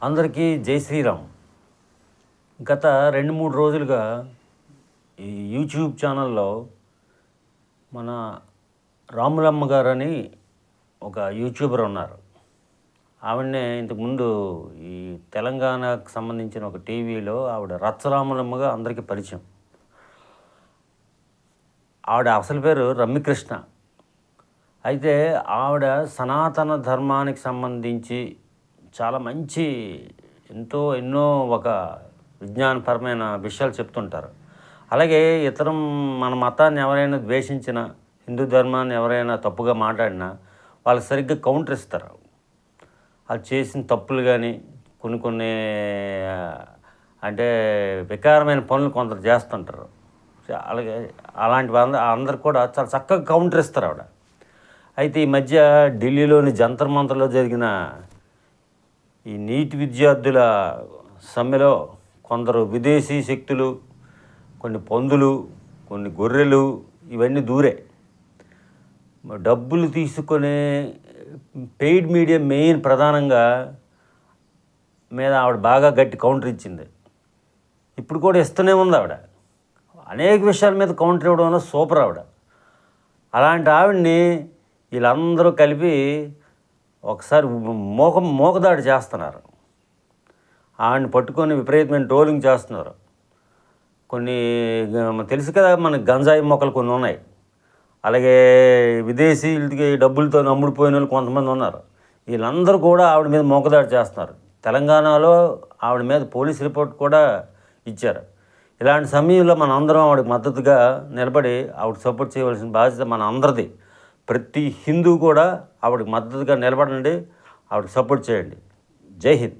అందరికీ జై శ్రీరామ్. గత 2-3 రోజులుగా ఈ యూట్యూబ్ ఛానల్లో మన రాములమ్మ గారని ఒక యూట్యూబర్ ఉన్నారు. ఆవిడనే ఇంతకుముందు ఈ తెలంగాణకు సంబంధించిన ఒక టీవీలో ఆవిడ రచ్చరాములమ్మగా అందరికీ పరిచయం. ఆవిడ అసలు పేరు రమ్యకృష్ణ. అయితే ఆవిడ సనాతన ధర్మానికి సంబంధించి చాలా మంచి ఎన్నో ఒక విజ్ఞానపరమైన విషయాలు చెప్తుంటారు. అలాగే మన మతాన్ని ఎవరైనా ద్వేషించినా, హిందూ ధర్మాన్ని ఎవరైనా తప్పుగా మాట్లాడినా వాళ్ళకి సరిగ్గా కౌంటర్ ఇస్తారు. వాళ్ళు చేసిన తప్పులు కానీ కొన్ని అంటే వికారమైన పనులు కొందరు చేస్తుంటారు. అలాగే అలాంటి అందరు కూడా చాలా చక్కగా కౌంటర్ ఇస్తారు ఆవిడ. అయితే ఈ మధ్య ఢిల్లీలోని జంతర్ మంతర్లో జరిగిన ఈ నీట్ విద్యార్థుల సమ్మెలో కొందరు విదేశీ శక్తులు, కొన్ని పందులు, కొన్ని గొర్రెలు ఇవన్నీ దూరే డబ్బులు తీసుకునే పెయిడ్ మీడియా మెయిన్ ప్రధానంగా మీద ఆవిడ బాగా గట్టి కౌంటర్ ఇచ్చింది. ఇప్పుడు కూడా ఇస్తూనే ఉంది ఆవిడ. అనేక విషయాల మీద కౌంటర్ ఇవ్వడం వల్ల సూపర్ ఆవిడ. అలాంటి ఆవిడ్ని వీళ్ళందరూ కలిపి ఒకసారి మోకదాడి చేస్తున్నారు. ఆవిడని పట్టుకొని విపరీతమైన ట్రోలింగ్ చేస్తున్నారు. కొన్ని తెలుసు కదా, మన గంజాయి మొక్కలు కొన్ని ఉన్నాయి. అలాగే విదేశీలకి డబ్బులతో అమ్ముడిపోయిన వాళ్ళు కొంతమంది ఉన్నారు. వీళ్ళందరూ కూడా ఆవిడ మీద మోకదాడి చేస్తున్నారు. తెలంగాణలో ఆవిడ మీద పోలీస్ రిపోర్ట్ కూడా ఇచ్చారు. ఇలాంటి సమయంలో మన అందరం ఆవిడకి మద్దతుగా నిలబడి ఆవిడ సపోర్ట్ చేయవలసిన బాధ్యత మన అందరిది. ప్రతి హిందూ కూడా ఆవిడకి మద్దతుగా నిలబడండి, ఆవిడకి సపోర్ట్ చేయండి. జై హింద్.